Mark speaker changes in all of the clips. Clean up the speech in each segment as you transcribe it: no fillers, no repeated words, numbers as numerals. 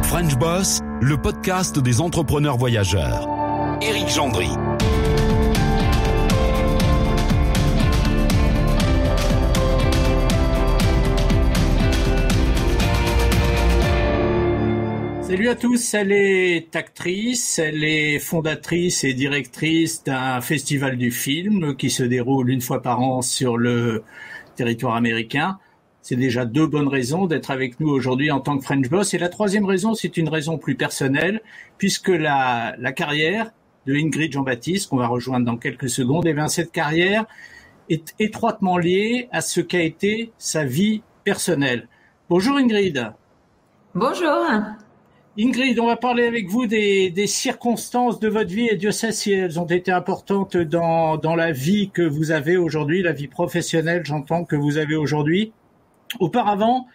Speaker 1: French Boss, le podcast des entrepreneurs voyageurs. Éric Gendry.
Speaker 2: Salut à tous, elle est actrice, elle est fondatrice et directrice d'un festival du film qui se déroule une fois par an sur le territoire américain. C'est déjà 2 bonnes raisons d'être avec nous aujourd'hui en tant que French Boss. Et la 3e raison, c'est une raison plus personnelle, puisque la carrière de Ingrid Jean-Baptiste, qu'on va rejoindre dans quelques secondes, et bien cette carrière est étroitement liée à ce qu'a été sa vie personnelle. Bonjour Ingrid.
Speaker 3: Bonjour.
Speaker 2: Ingrid, on va parler avec vous des circonstances de votre vie et Dieu sait si elles ont été importantes dans la vie que vous avez aujourd'hui, la vie professionnelle, j'entends, que vous avez aujourd'hui. Auparavant,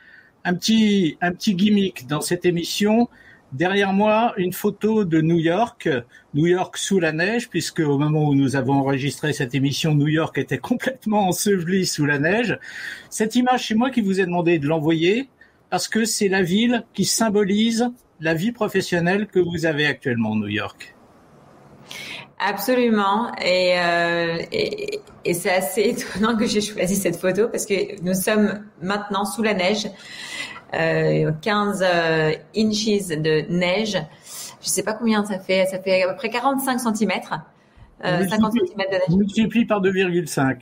Speaker 2: un petit gimmick dans cette émission. Derrière moi, une photo de New York sous la neige, puisque au moment où nous avons enregistré cette émission, New York était complètement enseveli sous la neige. Cette image, c'est moi qui vous ai demandé de l'envoyer, parce que c'est la ville qui symbolise la vie professionnelle que vous avez actuellement, New York.
Speaker 3: Absolument. Et c'est assez étonnant que j'ai choisi cette photo parce que nous sommes maintenant sous la neige, 15 inches de neige. Je sais pas combien ça fait à peu près 45 cm. 50 cm de neige.
Speaker 2: On multiplie par 2,5.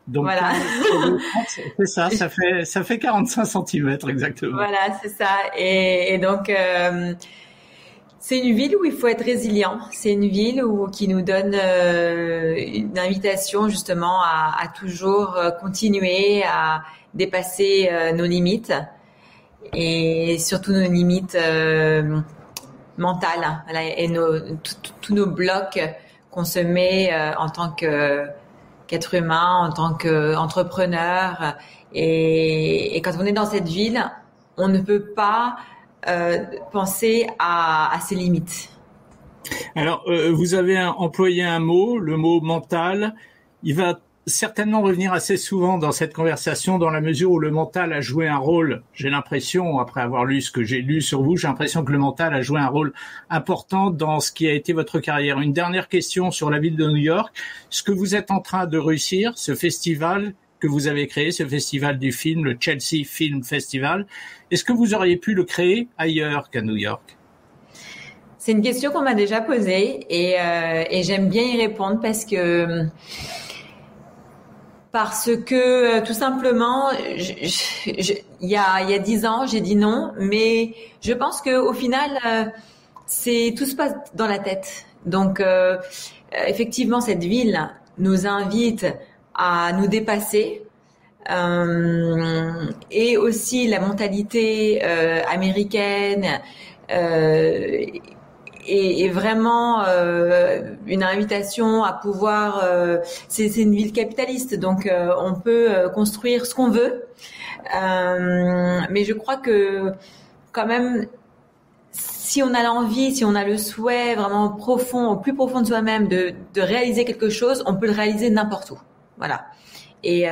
Speaker 2: Donc,
Speaker 3: voilà.
Speaker 2: C'est ça fait 45 cm exactement.
Speaker 3: Voilà, c'est ça. Et donc, c'est une ville où il faut être résilient. C'est une ville qui nous donne une invitation justement à toujours continuer à dépasser nos limites et surtout nos limites mentales. Voilà, et tous nos blocs qu'on se met en tant qu'être humain, en tant qu'entrepreneur. Et quand on est dans cette ville, on ne peut pas penser à ses limites.
Speaker 2: Alors, vous avez employé un mot, le mot mental. Il va certainement revenir assez souvent dans cette conversation, dans la mesure où le mental a joué un rôle, j'ai l'impression, après avoir lu ce que j'ai lu sur vous, j'ai l'impression que le mental a joué un rôle important dans ce qui a été votre carrière. Une dernière question sur la ville de New York. Ce que vous êtes en train de réussir, ce festival que vous avez créé, ce festival du film, le Chelsea Film Festival, est-ce que vous auriez pu le créer ailleurs qu'à New York?
Speaker 3: C'est une question qu'on m'a déjà posée et j'aime bien y répondre parce que tout simplement, il y a 10 ans, j'ai dit non, mais je pense que au final, tout se passe dans la tête. Donc, effectivement, cette ville nous invite à nous dépasser, et aussi la mentalité américaine est vraiment une invitation à pouvoir. C'est une ville capitaliste, donc on peut construire ce qu'on veut, mais je crois que quand même, si on a l'envie, si on a le souhait vraiment profond, au plus profond de soi-même, de réaliser quelque chose, on peut le réaliser n'importe où. Voilà. Et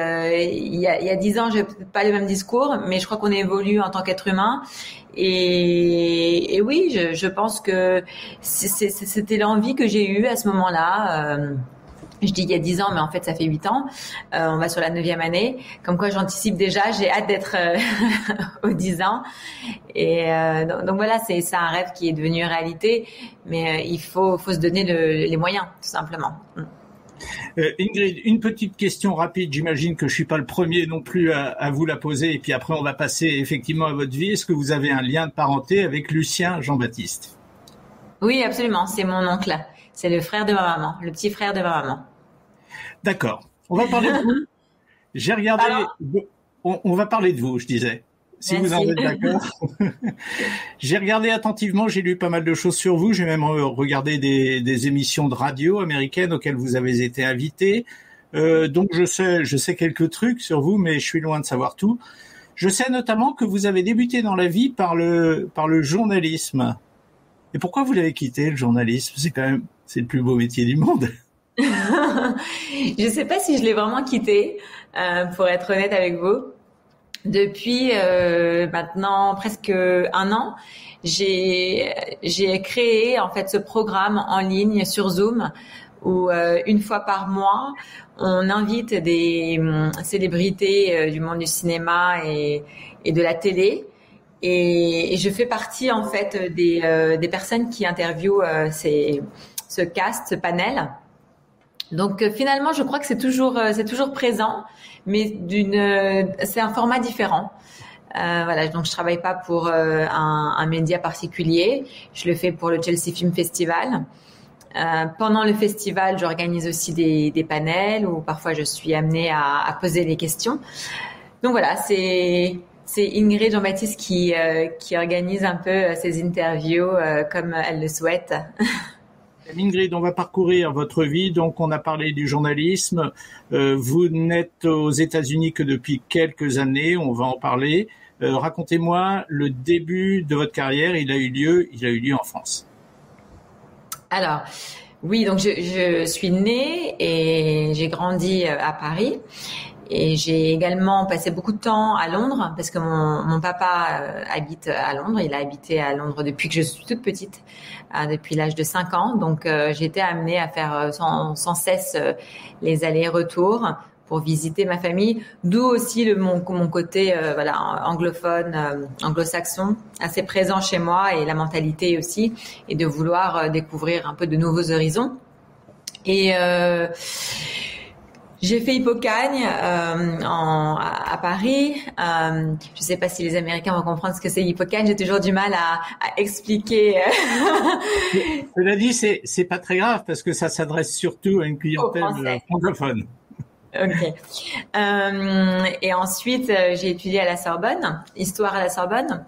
Speaker 3: il y a 10 ans, j'ai peut-être pas le même discours, mais je crois qu'on évolue en tant qu'être humain. Et oui, je pense que c'était l'envie que j'ai eue à ce moment-là. Je dis il y a 10 ans, mais en fait, ça fait 8 ans. On va sur la 9e année. Comme quoi, j'anticipe déjà. J'ai hâte d'être aux 10 ans. Et donc voilà, c'est un rêve qui est devenu réalité. Mais il faut se donner les moyens, tout simplement.
Speaker 2: Ingrid, une petite question rapide. J'imagine que je suis pas le premier non plus à vous la poser. Et puis après, on va passer effectivement à votre vie. Est-ce que vous avez un lien de parenté avec Lucien Jean-Baptiste?
Speaker 3: Oui, absolument. C'est mon oncle. C'est le frère de ma maman, le petit frère de ma maman.
Speaker 2: D'accord. On va parler de vous. J'ai regardé. On va parler de vous, je disais. Si
Speaker 3: Merci.
Speaker 2: Vous en êtes d'accord. J'ai regardé attentivement, j'ai lu pas mal de choses sur vous. J'ai même regardé des émissions de radio américaines auxquelles vous avez été invité. Donc je sais quelques trucs sur vous, mais je suis loin de savoir tout. Je sais notamment que vous avez débuté dans la vie par le journalisme. Et pourquoi vous l'avez quitté, le journalisme? C'est le plus beau métier du monde.
Speaker 3: Je sais pas si je l'ai vraiment quitté, pour être honnête avec vous. depuis maintenant presque 1 an, j'ai créé en fait ce programme en ligne sur Zoom où une fois par mois, on invite des célébrités du monde du cinéma et de la télé. Et je fais partie en fait des personnes qui interviewent ce cast, ce panel. Donc finalement, je crois que c'est toujours présent, mais c'est un format différent. Voilà, donc je travaille pas pour un média particulier. Je le fais pour le Chelsea Film Festival. Pendant le festival, j'organise aussi des panels où parfois je suis amenée à poser des questions. Donc voilà, c'est Ingrid Jean-Baptiste qui organise un peu ces interviews comme elle le souhaite.
Speaker 2: Ingrid, on va parcourir votre vie. Donc, on a parlé du journalisme. Vous n'êtes aux États-Unis que depuis quelques années. On va en parler. Racontez-moi le début de votre carrière. Il a eu lieu en France.
Speaker 3: Alors, oui, donc je suis née et j'ai grandi à Paris. Et j'ai également passé beaucoup de temps à Londres parce que mon papa habite à Londres. Il a habité à Londres depuis que je suis toute petite, depuis l'âge de 5 ans. Donc, j'ai été amenée à faire sans cesse les allers-retours pour visiter ma famille. D'où aussi mon côté anglophone, anglo-saxon, assez présent chez moi et la mentalité aussi, et de vouloir découvrir un peu de nouveaux horizons. Et j'ai fait Hippocagne à Paris. Je sais pas si les Américains vont comprendre ce que c'est Hippocagne. J'ai toujours du mal à expliquer.
Speaker 2: Cela dit, c'est pas très grave parce que ça s'adresse surtout à une clientèle francophone.
Speaker 3: Ok. Et ensuite, j'ai étudié à la Sorbonne, histoire à la Sorbonne,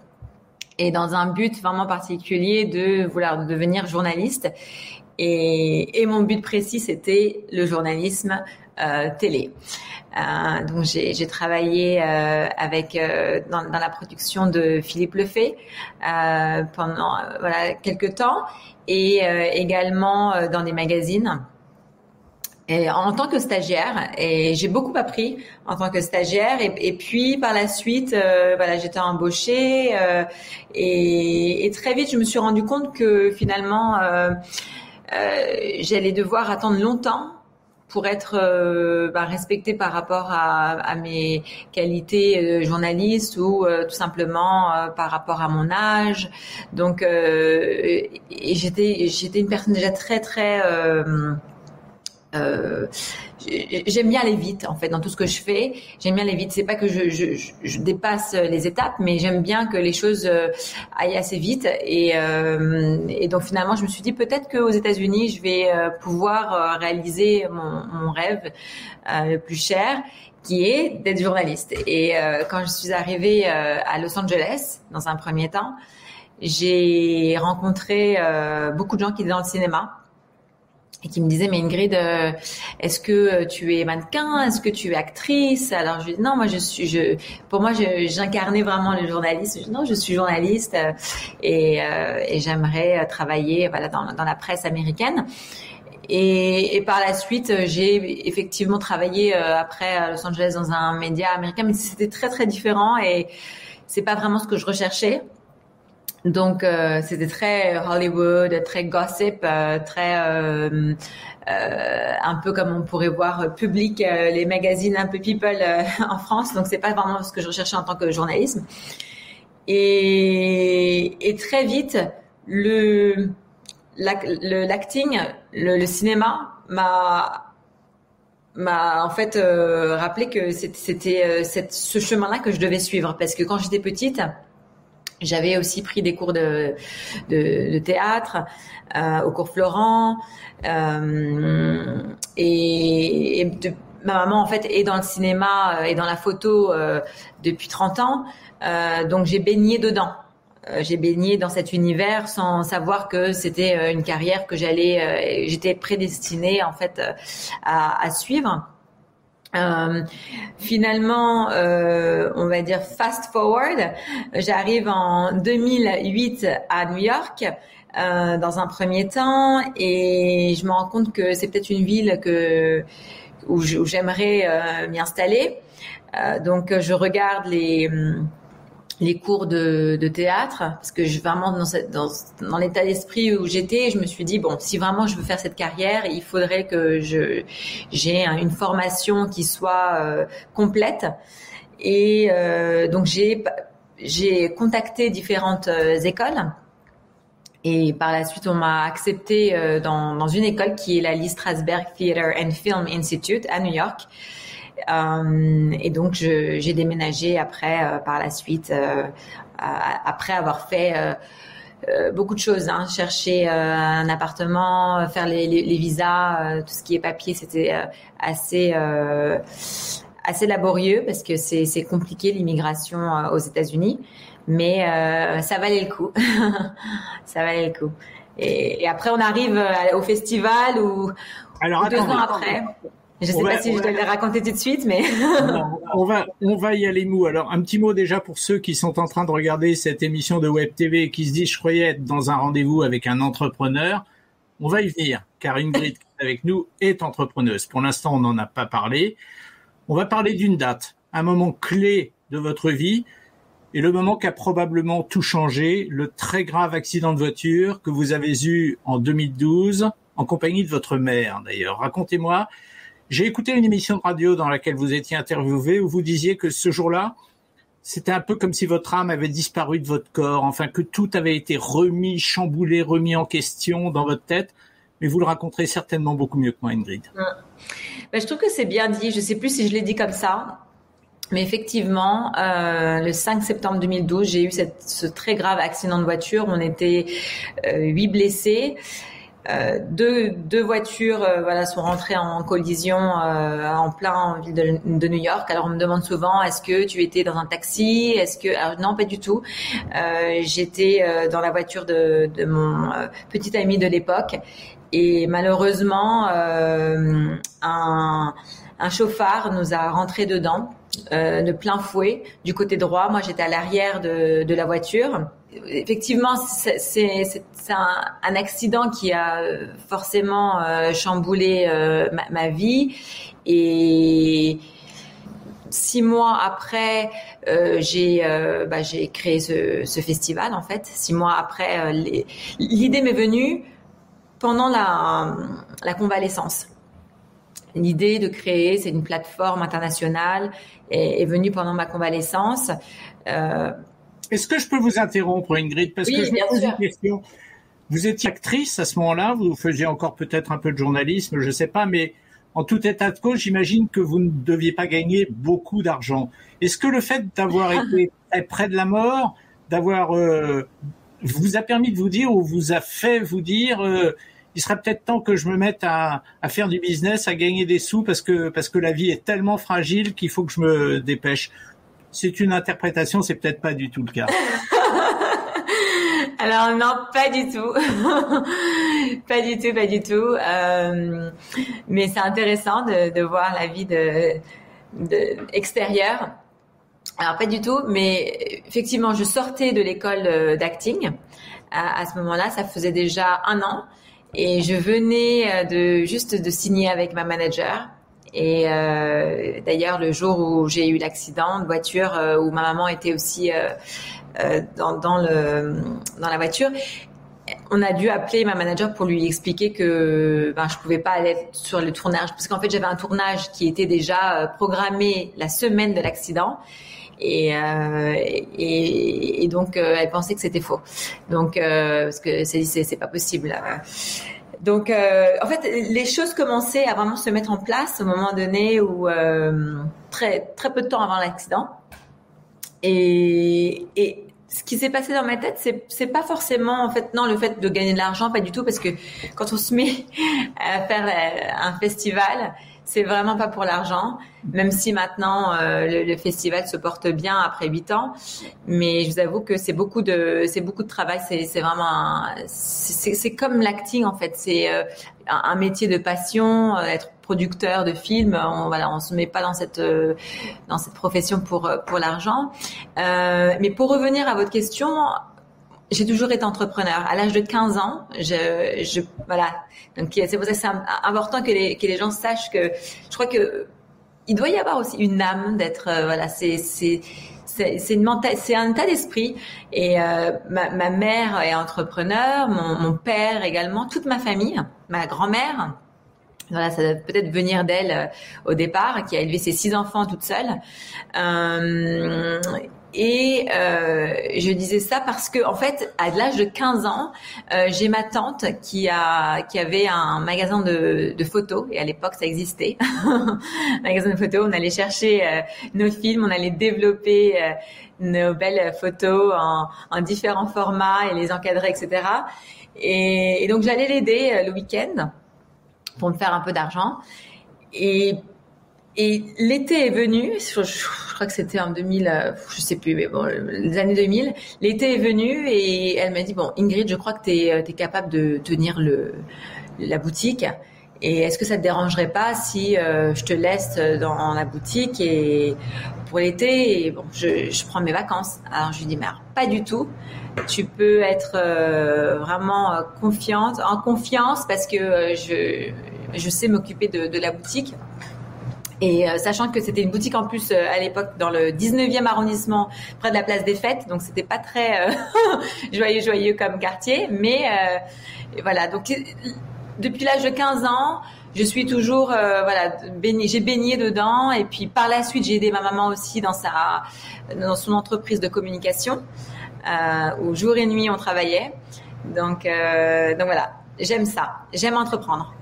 Speaker 3: et dans un but vraiment particulier de vouloir devenir journaliste. Et mon but précis, c'était le journalisme télé. Donc j'ai travaillé dans la production de Philippe Lefay pendant quelques temps, et également dans des magazines. Et en tant que stagiaire, et j'ai beaucoup appris en tant que stagiaire, et puis par la suite, j'étais embauchée, et très vite je me suis rendu compte que finalement j'allais devoir attendre longtemps pour être respectée par rapport à mes qualités de journaliste, ou tout simplement par rapport à mon âge. Donc et j'étais une personne déjà très très j'aime bien aller vite en fait dans tout ce que je fais. J'aime bien aller vite. C'est pas que je dépasse les étapes, mais j'aime bien que les choses aillent assez vite. Et donc finalement, je me suis dit peut-être qu'aux États-Unis, je vais pouvoir réaliser mon rêve le plus cher, qui est d'être journaliste. Et quand je suis arrivée à Los Angeles, dans un premier temps, j'ai rencontré beaucoup de gens qui étaient dans le cinéma et qui me disaient, mais Ingrid, est-ce que tu es mannequin? Est-ce que tu es actrice? Alors je dis non, moi pour moi j'incarnais vraiment le journaliste. Je dis non, je suis journaliste, et j'aimerais travailler dans la presse américaine. Et par la suite, j'ai effectivement travaillé après à Los Angeles dans un média américain, mais c'était très très différent et c'est pas vraiment ce que je recherchais. Donc c'était très Hollywood, très gossip, très un peu comme on pourrait voir Public, les magazines un peu people en France. Donc c'est pas vraiment ce que je recherchais en tant que journalisme. Et très vite l'acting, le cinéma m'a en fait rappelé que c'était ce chemin-là que je devais suivre, parce que quand j'étais petite, j'avais aussi pris des cours de théâtre au cours Florent, et ma maman en fait est dans le cinéma et dans la photo depuis 30 ans, donc j'ai baigné dedans. J'ai baigné dans cet univers sans savoir que c'était une carrière que j'étais prédestinée en fait à suivre. Finalement, on va dire fast forward, j'arrive en 2008 à New York dans un premier temps, et je me rends compte que c'est peut-être une ville où j'aimerais m'y installer. Donc je regarde les cours de théâtre parce que je vraiment dans l'état d'esprit où j'étais, je me suis dit bon, si vraiment je veux faire cette carrière, il faudrait que j'ai une formation qui soit complète. Et donc j'ai contacté différentes écoles. Et par la suite, on m'a accepté dans une école qui est la Lee Strasberg Theatre and Film Institute à New York. Et donc, j'ai déménagé après, par la suite, après avoir fait beaucoup de choses, chercher un appartement, faire les visas, tout ce qui est papier, c'était assez laborieux parce que c'est compliqué l'immigration aux États-Unis, mais ça valait le coup. Ça valait le coup. Et après, on arrive au festival ou 2 ans après. Je sais pas si je dois le raconter tout de suite, mais
Speaker 2: non, on va y aller mou. Alors, un petit mot déjà pour ceux qui sont en train de regarder cette émission de Web TV et qui se disent, je croyais être dans un rendez-vous avec un entrepreneur. On va y venir, car Ingrid qui est avec nous est entrepreneuse. Pour l'instant, on n'en a pas parlé. On va parler d'une date, un moment clé de votre vie et le moment qui a probablement tout changé, le très grave accident de voiture que vous avez eu en 2012, en compagnie de votre mère d'ailleurs. Racontez-moi. J'ai écouté une émission de radio dans laquelle vous étiez interviewé où vous disiez que ce jour-là, c'était un peu comme si votre âme avait disparu de votre corps, enfin que tout avait été remis, chamboulé, remis en question dans votre tête. Mais vous le raconterez certainement beaucoup mieux que moi, Ingrid.
Speaker 3: Je trouve que c'est bien dit. Je ne sais plus si je l'ai dit comme ça. Mais effectivement, le 5 septembre 2012, j'ai eu ce très grave accident de voiture. On était 8 blessés. Deux voitures sont rentrées en collision en plein ville de New York. Alors on me demande souvent, est-ce que tu étais dans un taxi? Alors, non, pas du tout. J'étais dans la voiture de mon petit ami de l'époque et malheureusement un chauffard nous a rentré dedans de plein fouet du côté droit. Moi j'étais à l'arrière de la voiture. Effectivement, c'est un accident qui a forcément chamboulé ma vie. Et 6 mois après, j'ai créé ce festival. En fait, 6 mois après, l'idée m'est venue pendant la convalescence. L'idée de créer, c'est une plateforme internationale, est venue pendant ma convalescence.
Speaker 2: Est-ce que je peux vous interrompre, Ingrid, parce que je me pose une question. Vous étiez actrice à ce moment-là, vous faisiez encore peut-être un peu de journalisme, je ne sais pas, mais en tout état de cause, j'imagine que vous ne deviez pas gagner beaucoup d'argent. Est-ce que le fait d'avoir été près de la mort, vous a permis de vous dire ou vous a fait vous dire il serait peut-être temps que je me mette à faire du business, à gagner des sous parce que la vie est tellement fragile qu'il faut que je me dépêche. C'est une interprétation, c'est peut-être pas du tout le cas.
Speaker 3: Alors non, pas du tout. Pas du tout. Mais c'est intéressant de voir la vie extérieure. Alors pas du tout, mais effectivement, je sortais de l'école d'acting. À ce moment-là, ça faisait déjà 1 an. Et je venais juste de signer avec ma manager. Et d'ailleurs, le jour où j'ai eu l'accident de voiture, où ma maman était aussi dans la voiture, on a dû appeler ma manager pour lui expliquer que je pouvais pas aller sur le tournage, parce qu'en fait j'avais un tournage qui était déjà programmé la semaine de l'accident. Et donc elle pensait que c'était faux. Donc parce que c'est pas possible. Donc en fait les choses commençaient à vraiment se mettre en place au moment donné où très très peu de temps avant l'accident. Et ce qui s'est passé dans ma tête, c'est pas forcément en fait le fait de gagner de l'argent, pas du tout, parce que quand on se met à faire un festival, c'est vraiment pas pour l'argent, même si maintenant le festival se porte bien après 8 ans. Mais je vous avoue que c'est beaucoup de travail. C'est vraiment c'est comme l'acting en fait. C'est un métier de passion, être producteur de films. On se met pas dans cette profession pour l'argent. Mais pour revenir à votre question, j'ai toujours été entrepreneur. À l'âge de 15 ans, voilà. Donc c'est pour ça que c'est important que les gens sachent que je crois que il doit y avoir aussi une âme d'être, voilà, c'est un état d'esprit. Et ma mère est entrepreneur, mon père également, toute ma famille, ma grand-mère. Voilà, ça doit peut-être venir d'elle au départ, qui a élevé ses 6 enfants toute seule. Je disais ça parce que, en fait, à l'âge de 15 ans, j'ai ma tante qui avait un magasin de photos, et à l'époque ça existait. Un magasin de photos, on allait chercher nos films, on allait développer nos belles photos en différents formats et les encadrer, etc. Et donc j'allais l'aider le week-end pour me faire un peu d'argent. Et l'été est venu, je crois que c'était en 2000, je sais plus, mais bon, les années 2000. L'été est venu et elle m'a dit, bon, Ingrid, je crois que t'es capable de tenir la boutique. Et est-ce que ça te dérangerait pas si je te laisse dans la boutique et pour l'été, et bon, je prends mes vacances. Alors je lui dis, mais alors, pas du tout. Tu peux être vraiment en confiance parce que je sais m'occuper de la boutique. Et sachant que c'était une boutique en plus à l'époque dans le 19e arrondissement près de la place des Fêtes, donc c'était pas très joyeux comme quartier, mais voilà. Donc depuis l'âge de 15 ans, je suis toujours j'ai baigné dedans, et puis par la suite j'ai aidé ma maman aussi dans son entreprise de communication où jour et nuit on travaillait. Donc voilà, j'aime ça, j'aime entreprendre.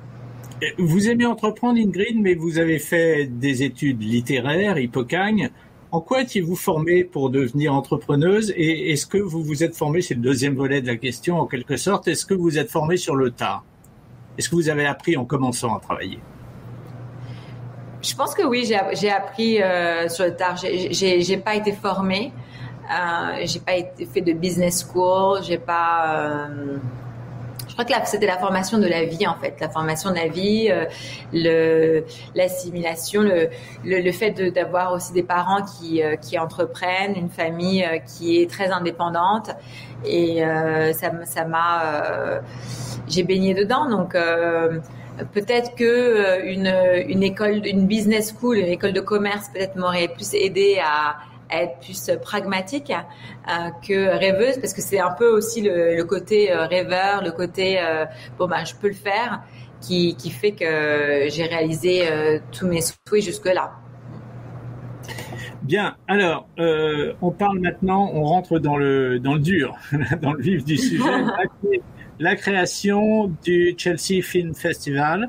Speaker 2: Vous aimez entreprendre, Ingrid, mais vous avez fait des études littéraires, Hippocagne. En quoi étiez-vous formée pour devenir entrepreneuse, et est-ce que vous vous êtes formée, c'est le deuxième volet de la question en quelque sorte, est-ce que vous êtes formée sur le tas? Est-ce que vous avez appris en commençant à travailler?
Speaker 3: Je pense que oui, j'ai appris sur le tard. J'ai pas été formée, j'ai pas fait de business school, j'ai pas. Je crois que c'était la formation de la vie, en fait, la formation de la vie, l'assimilation, le fait d'avoir aussi des parents qui entreprennent, une famille qui est très indépendante, et j'ai baigné dedans, donc peut-être que une école, une business school, une école de commerce peut-être m'aurait plus aidé à être plus pragmatique que rêveuse, parce que c'est un peu aussi le côté rêveur, le côté je peux le faire, qui fait que j'ai réalisé tous mes souhaits jusque-là.
Speaker 2: Bien, alors on parle maintenant, on rentre dans le dur, dans le vif du sujet, la création du Chelsea Film Festival.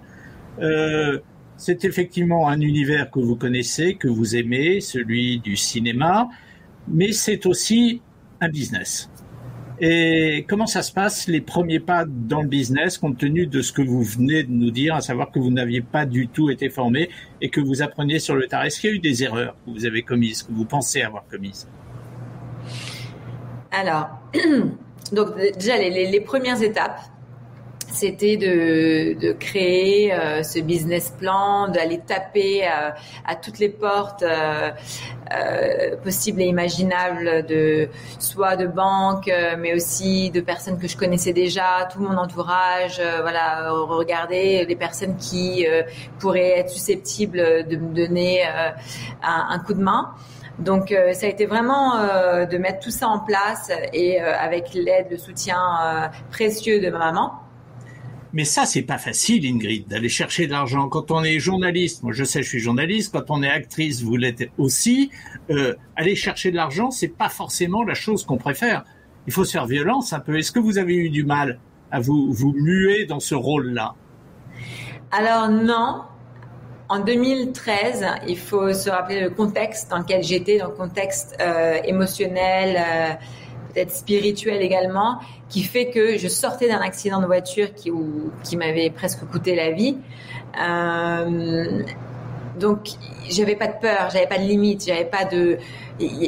Speaker 2: C'est effectivement un univers que vous connaissez, que vous aimez, celui du cinéma, mais c'est aussi un business. Et comment ça se passe, les premiers pas dans le business, compte tenu de ce que vous venez de nous dire, à savoir que vous n'aviez pas du tout été formé et que vous appreniez sur le tard? Est-ce qu'il y a eu des erreurs que vous avez commises, que vous pensez avoir commises?
Speaker 3: Alors, donc déjà les premières étapes, c'était de créer ce business plan, d'aller taper à toutes les portes possibles et imaginables, soit de banques, mais aussi de personnes que je connaissais déjà, tout mon entourage, regarder les personnes qui pourraient être susceptibles de me donner un coup de main. Donc ça a été vraiment de mettre tout ça en place, et avec l'aide, le soutien précieux de ma maman.
Speaker 2: Mais ça, c'est pas facile, Ingrid, d'aller chercher de l'argent. Quand on est journaliste, moi je sais, je suis journaliste, quand on est actrice, vous l'êtes aussi, aller chercher de l'argent, c'est pas forcément la chose qu'on préfère. Il faut se faire violence un peu. Est-ce que vous avez eu du mal à vous muer dans ce rôle-là? Alors
Speaker 3: non. En 2013, il faut se rappeler le contexte dans lequel j'étais, dans le contexte émotionnel, peut-être spirituel également, qui fait que je sortais d'un accident de voiture qui m'avait presque coûté la vie. Donc, j'avais pas de peur, j'avais pas de limite, il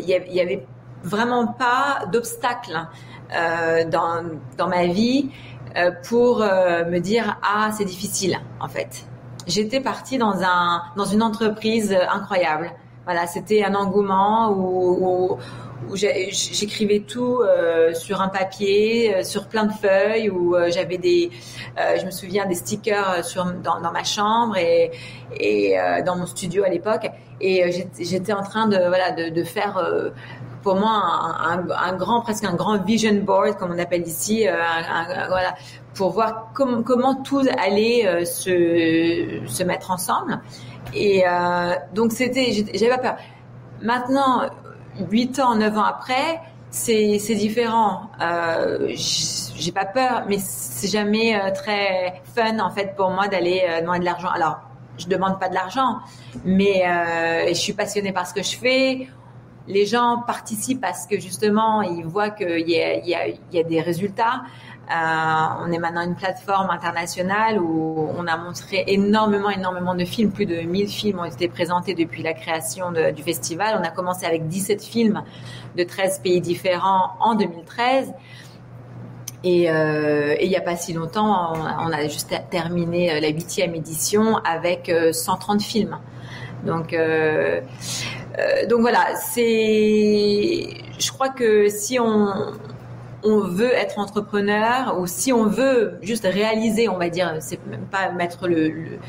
Speaker 3: y avait vraiment pas d'obstacle dans ma vie pour me dire c'est difficile en fait. J'étais partie dans une entreprise incroyable. Voilà, c'était un engouement où j'écrivais tout sur un papier, sur plein de feuilles, où j'avais je me souviens des stickers dans ma chambre et dans mon studio à l'époque. Et j'étais en train de faire pour moi presque un grand vision board, comme on appelle ici, voilà, pour voir comment tout allait se mettre ensemble. Et donc j'avais pas peur. Maintenant, 8 ans, 9 ans après, c'est différent. J'ai pas peur, mais c'est jamais très fun en fait pour moi d'aller demander de l'argent. Alors, je demande pas de l'argent, mais je suis passionnée par ce que je fais. Les gens participent parce que justement, ils voient qu'il y a des résultats. On est maintenant une plateforme internationale où on a montré énormément de films. Plus de 1000 films ont été présentés depuis la création du festival. On a commencé avec 17 films de 13 pays différents en 2013. Et il n'y a pas si longtemps, on a juste terminé la 8e édition avec 130 films. Donc voilà, je crois que si on veut être entrepreneur, ou si on veut juste réaliser, on va dire, c'est même pas mettre le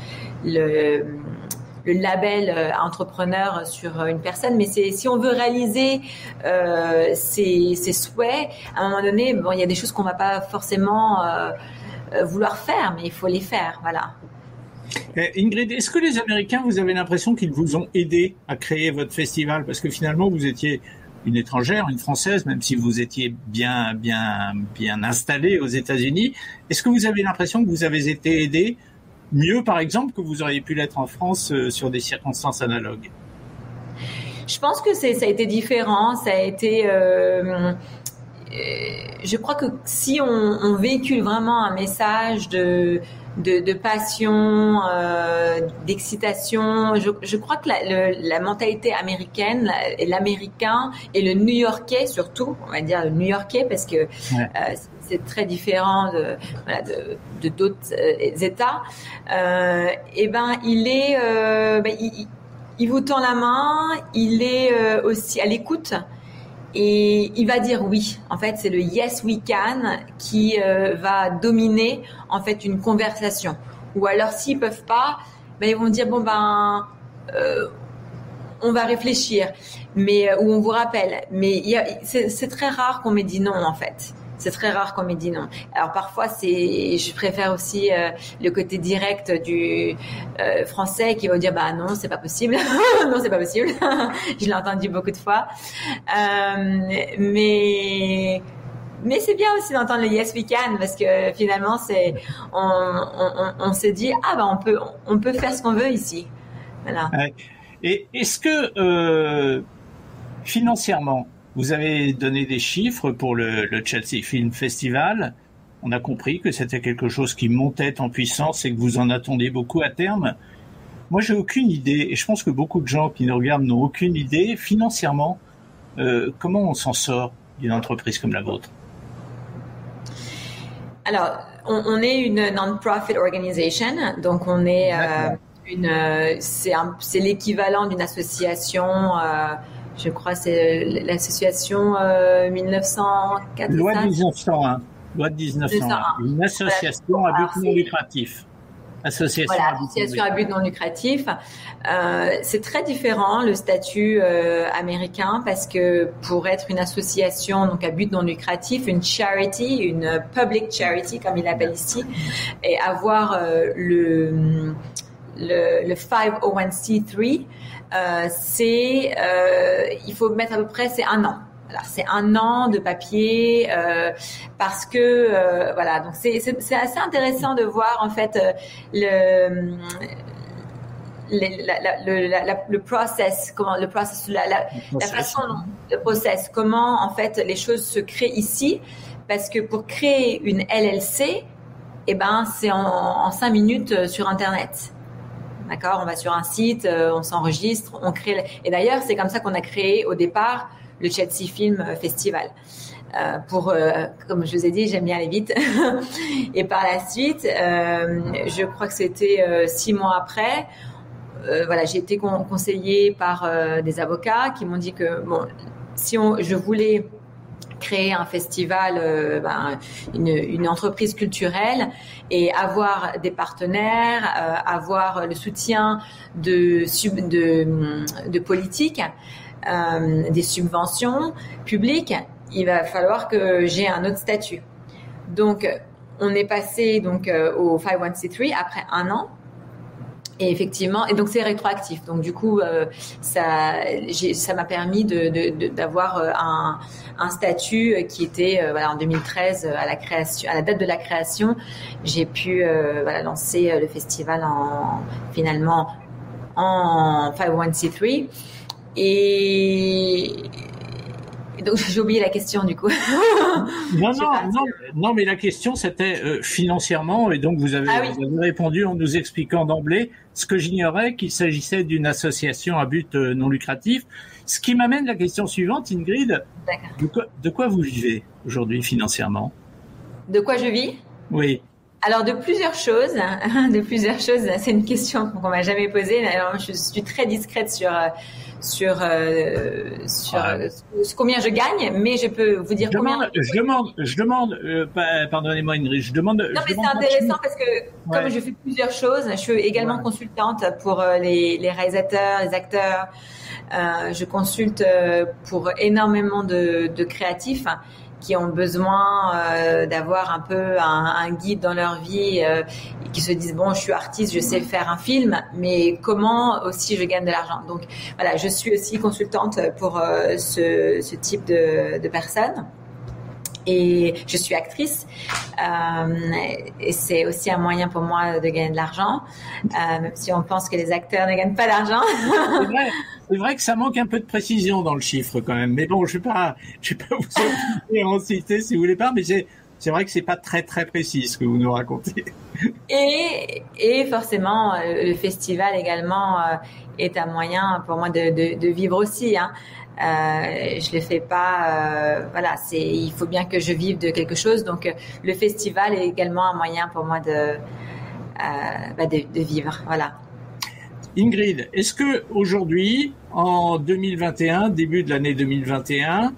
Speaker 3: label entrepreneur sur une personne, mais si on veut réaliser ses souhaits, à un moment donné, bon, il y a des choses qu'on va pas forcément vouloir faire, mais il faut les faire, voilà.
Speaker 2: Ingrid, est-ce que les Américains, vous avez l'impression qu'ils vous ont aidé à créer votre festival? Parce que finalement, vous étiez une étrangère, une Française, même si vous étiez bien installée aux États-Unis. Est-ce que vous avez l'impression que vous avez été aidé mieux, par exemple, que vous auriez pu l'être en France sur des circonstances analogues?
Speaker 3: Je pense que ça a été différent. Ça a été... je crois que si on véhicule vraiment un message de passion, d'excitation. Je crois que la mentalité américaine, et l'américain et le New-Yorkais surtout, on va dire le New-Yorkais parce que c'est très différent de d'autres États. Il vous tend la main, il est aussi à l'écoute. Et il va dire oui. En fait, c'est le yes we can qui va dominer en fait une conversation. Ou alors s'ils peuvent pas, ils vont dire on va réfléchir, ou on vous rappelle. Mais c'est très rare qu'on m'ait dit non en fait. C'est très rare qu'on m'ait dit non. Alors parfois, je préfère aussi le côté direct du français qui va dire non, c'est pas possible. Non, c'est pas possible. Je l'ai entendu beaucoup de fois. Mais c'est bien aussi d'entendre le yes we can parce que finalement on s'est dit on peut faire ce qu'on veut ici. Voilà.
Speaker 2: Et est-ce que financièrement, vous avez donné des chiffres pour le Chelsea Film Festival. On a compris que c'était quelque chose qui montait en puissance et que vous en attendiez beaucoup à terme. Moi, j'ai aucune idée, et je pense que beaucoup de gens qui nous regardent n'ont aucune idée, financièrement, comment on s'en sort d'une entreprise comme la vôtre?
Speaker 3: Alors, on est une non-profit organization, donc on est c'est l'équivalent d'une association. Je crois que c'est l'association 1904.
Speaker 2: Loi de 1901. Loi de 1901. Une association à but non lucratif. Association
Speaker 3: à but non lucratif. C'est très différent le statut américain parce que pour être une association donc à but non lucratif, une charity, une public charity comme il l'appelle ici, et avoir le 501c3, il faut mettre à peu près, c'est 1 an. Voilà, c'est 1 an de papier parce que donc c'est assez intéressant de voir en fait le process, comment en fait les choses se créent ici, parce que pour créer une LLC, c'est en 5 minutes sur Internet. D'accord, on va sur un site, on s'enregistre, on crée. Et d'ailleurs, c'est comme ça qu'on a créé au départ le Chelsea Film Festival. Comme je vous ai dit, j'aime bien aller vite. Et par la suite, je crois que c'était 6 mois après. J'ai été conseillée par des avocats qui m'ont dit que je voulais créer un festival, une entreprise culturelle et avoir des partenaires, avoir le soutien de politiques, des subventions publiques, il va falloir que j'ai un autre statut. Donc, on est passé au 501c3 après 1 an. Et effectivement, et donc c'est rétroactif. Donc du coup, ça m'a permis d'avoir un statut qui était en 2013 à la date de la création, j'ai pu lancer le festival finalement en 501c3 et donc j'ai oublié la question du coup.
Speaker 2: Non, mais la question c'était financièrement, et donc vous avez répondu en nous expliquant d'emblée ce que j'ignorais, qu'il s'agissait d'une association à but non lucratif. Ce qui m'amène à la question suivante, Ingrid. De quoi vous vivez aujourd'hui financièrement? De quoi je vis? Oui.
Speaker 3: Alors de plusieurs choses. C'est une question qu'on m'a jamais posée. Alors je suis très discrète sur combien je gagne, mais je peux vous dire combien.
Speaker 2: Je demande, pardonnez-moi Ingrid, je demande.
Speaker 3: Non, mais c'est intéressant parce que comme je fais plusieurs choses, je suis également consultante pour les réalisateurs, les acteurs. Je consulte pour énormément de créatifs qui ont besoin d'avoir un peu un guide dans leur vie, et qui se disent bon, je suis artiste, je sais faire un film, mais comment aussi je gagne de l'argent. Donc voilà, je suis aussi consultante pour ce type de personnes. Et je suis actrice, et c'est aussi un moyen pour moi de gagner de l'argent, même si on pense que les acteurs ne gagnent pas d'argent.
Speaker 2: C'est vrai que ça manque un peu de précision dans le chiffre quand même. Mais bon, je vais pas vous en citer si vous voulez pas, mais c'est vrai que c'est pas très très précis ce que vous nous racontez.
Speaker 3: Et forcément, le festival également est un moyen pour moi de vivre aussi. Hein. Je le fais pas. Il faut bien que je vive de quelque chose. Donc, le festival est également un moyen pour moi de vivre. Voilà.
Speaker 2: Ingrid, est-ce que aujourd'hui, en 2021, début de l'année 2021,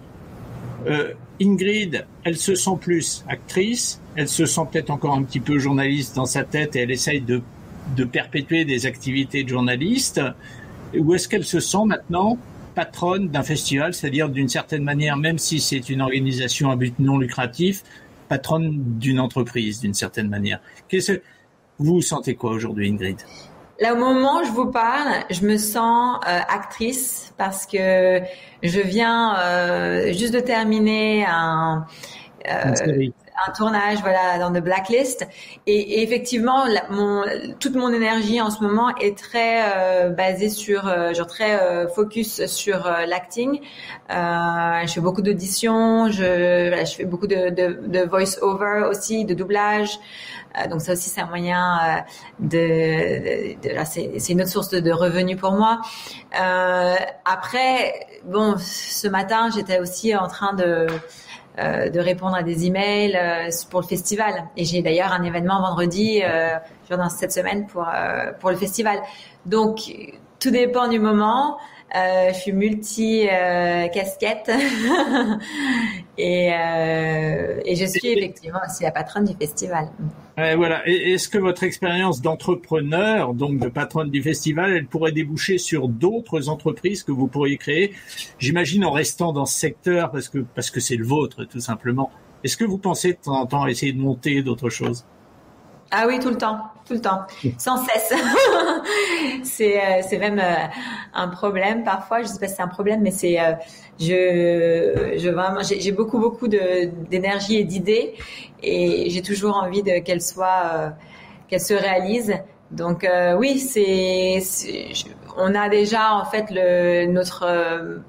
Speaker 2: Ingrid, elle se sent plus actrice, elle se sent peut-être encore un petit peu journaliste dans sa tête et elle essaye de perpétuer des activités de journaliste, ou est-ce qu'elle se sent maintenant patronne d'un festival, c'est-à-dire d'une certaine manière, même si c'est une organisation à but non lucratif, patronne d'une entreprise d'une certaine manière? Vous sentez quoi aujourd'hui, Ingrid?
Speaker 3: Là, au moment où je vous parle, je me sens actrice parce que je viens juste de terminer un tournage, dans The Blacklist, et effectivement, toute mon énergie en ce moment est très basée sur, très focus sur l'acting. Je fais beaucoup d'auditions, je fais beaucoup de voice-over aussi, de doublage. Donc ça aussi c'est un moyen c'est une autre source de revenus pour moi. Après, bon, ce matin j'étais aussi en train de répondre à des emails pour le festival, et j'ai d'ailleurs un événement vendredi dans cette semaine pour le festival. Donc tout dépend du moment. Je suis multi casquette et je suis effectivement aussi la patronne du festival.
Speaker 2: Voilà. Et est-ce que votre expérience d'entrepreneur, donc de patronne du festival, elle pourrait déboucher sur d'autres entreprises que vous pourriez créer? J'imagine en restant dans ce secteur parce que c'est le vôtre tout simplement. Est-ce que vous pensez de temps en temps essayer de monter d'autres choses?
Speaker 3: Ah oui, tout le temps, sans cesse. C'est même un problème parfois. Je sais pas si c'est un problème, mais c'est j'ai beaucoup d'énergie et d'idées, et j'ai toujours envie qu'elles se réalisent. Donc oui, on a déjà en fait notre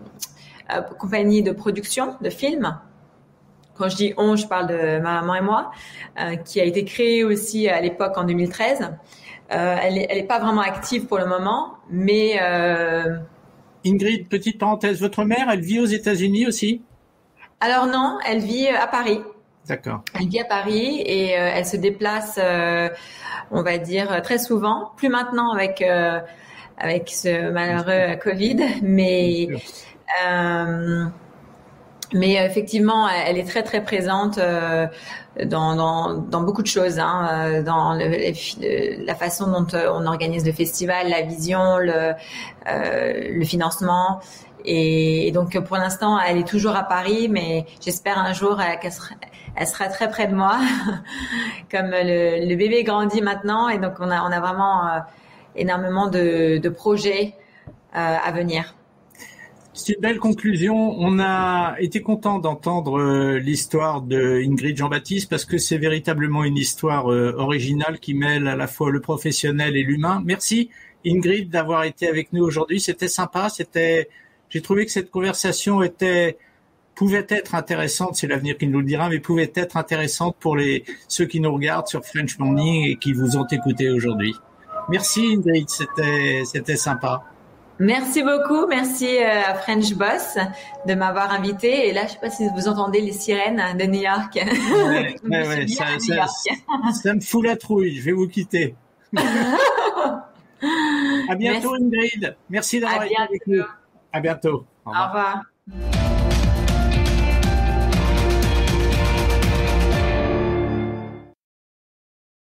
Speaker 3: compagnie de production de films. Quand je dis on, je parle de ma maman et moi, qui a été créée aussi à l'époque en 2013. Elle est pas vraiment active pour le moment, mais
Speaker 2: Ingrid, petite parenthèse, votre mère, elle vit aux États-Unis aussi? Alors
Speaker 3: non, elle vit à Paris.
Speaker 2: D'accord.
Speaker 3: Elle vit à Paris et elle se déplace, on va dire, très souvent. Plus maintenant avec ce malheureux Covid, mais Mais effectivement, elle est très très présente dans beaucoup de choses, hein, dans la façon dont on organise le festival, la vision, le financement. Et donc pour l'instant, elle est toujours à Paris, mais j'espère un jour elle sera très près de moi. Comme le bébé grandit maintenant, et donc on a vraiment énormément de projets à venir.
Speaker 2: C'est une belle conclusion. On a été content d'entendre l'histoire de Ingrid Jean-Baptiste parce que c'est véritablement une histoire originale qui mêle à la fois le professionnel et l'humain. Merci Ingrid d'avoir été avec nous aujourd'hui. C'était sympa. J'ai trouvé que cette conversation pouvait être intéressante, c'est l'avenir qui nous le dira, mais pouvait être intéressante pour ceux qui nous regardent sur French Morning et qui vous ont écouté aujourd'hui. Merci Ingrid, c'était sympa.
Speaker 3: Merci beaucoup, merci à French Boss de m'avoir invité. Et là, je sais pas si vous entendez les sirènes de New York.
Speaker 2: Ouais, ça me fout la trouille. Je vais vous quitter. À bientôt, Ingrid. Merci d'avoir été avec nous. À bientôt.
Speaker 3: Au revoir.